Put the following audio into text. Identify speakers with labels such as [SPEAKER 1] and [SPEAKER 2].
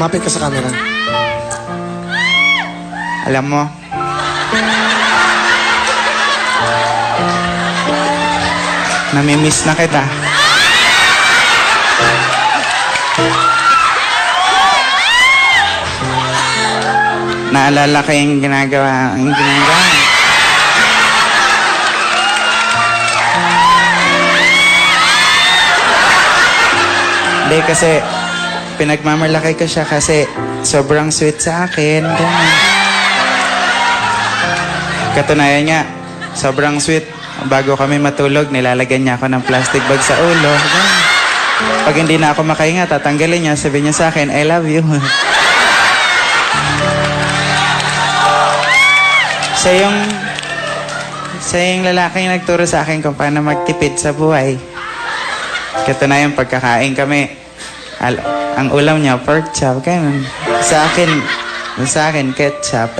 [SPEAKER 1] Lumapit ka sa camera.
[SPEAKER 2] Alam mo, namimiss na kita. Naalala ko yung ginagawa. Hindi, kasi pinagmamalaki ko siya kasi sobrang sweet sa akin. Ganun. Katunayan nga, sobrang sweet. Bago kami matulog, nilalagyan niya ako ng plastic bag sa ulo. Ganun. Pag hindi na ako makahinga, tatanggalin niya. Sabi niya sa akin, I love you. Siya yung lalaking nagturo sa akin kung paano magtipid sa buhay. Katunayan, pagkakain kami, ang ulam niya, pork chop, ganun. Sa akin, ketchup.